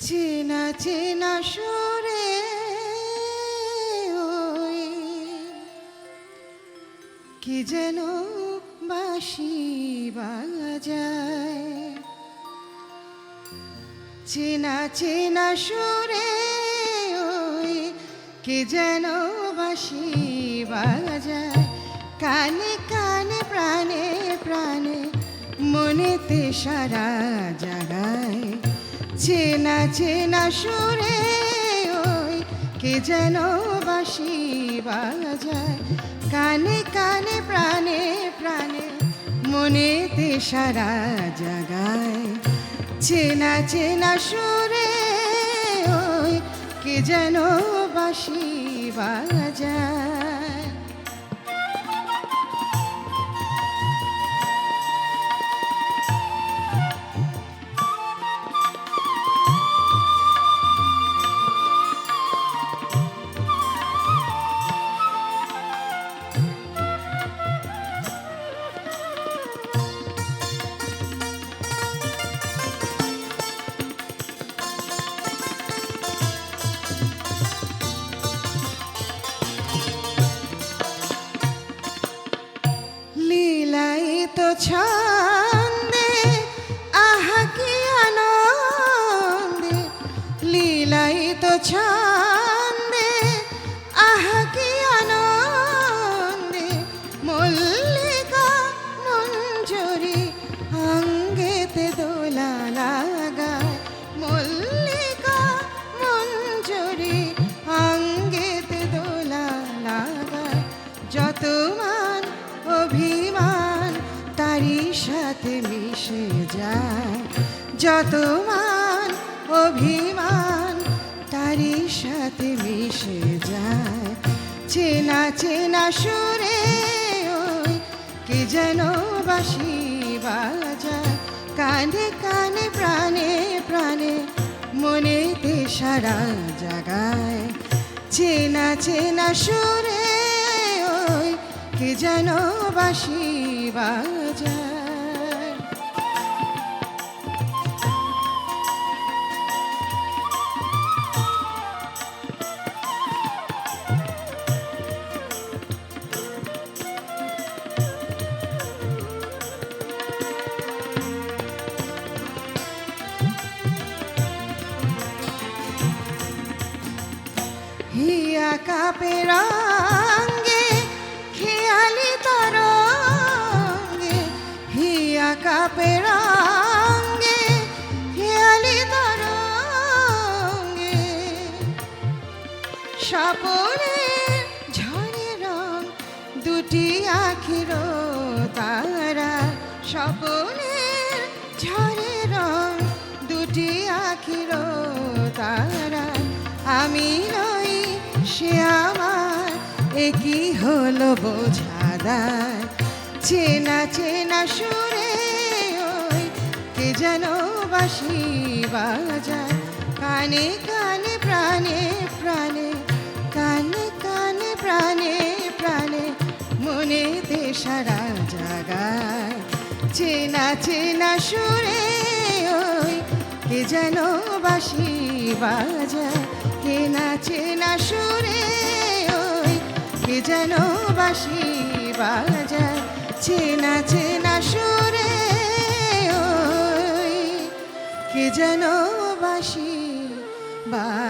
চেনা চেনা সুরে ওই কি যেন বাঁশি বাজায়, চেনা চেনা সুরে ওই কি যেন বাঁশি বাজায়, কানে কানে প্রাণে প্রাণে মনেতে সারা জাগায়। চেনা চেনা সুরে ওই কে যেন বাঁশি বাজায়, কানে কানে প্রাণে প্রাণে মনেতে সারা জাগায়। চেনা চেনা সুরে ওই কে যেন বাঁশি বাজায়। লীলায়িত ছন্দে আহা কি আনন্দে, লীলায়িত ছন্দে আহা কি আনন্দে, মল্লিকা মঞ্জরি অঙ্গেতে দোলা লাগায়, মল্লিকা মঞ্জরি অঙ্গেতে দোলা লাগায়। যত মান অভিমান তারি সাথে মিশে যায়, যত মান অভিমান তারি সাথে মিশে যায়। চেনা চেনা সুরে ওই কে যেন বাঁশি বাজায়, কানে কানে প্রাণে প্রাণে মনেতে সারা জাগায়। চেনা চেনা সুরে ওই কে যেন বাঁশি বাজায়। হিয়া কাপে রঙ্গে খেয়ালি তরঙ্গে, হিয়া কাপে রঙ্গে খেয়ালি তরঙ্গে, স্বপনে ঝরে রং দুটি আখির তারা, স্বপনে ঝরে রং দুটি আখির তারা। আমি নই সে আমার একই হলো বোঝাদার। চেনা চেনা সুরে ওই কে যেন বাঁশি বাজায়, কানে কানে প্রাণে প্রাণে, কানে কানে প্রাণে প্রাণে মনেতে সারা জাগায়। চেনা চেনা সুরে ওই কে যেন বাঁশি বাজায়, চেনা চেনা সুরে ওই কে যেন বাঁশি বাজায়। চেনা চেনা সুরে ওই কে যেন বাঁশি বাজায়।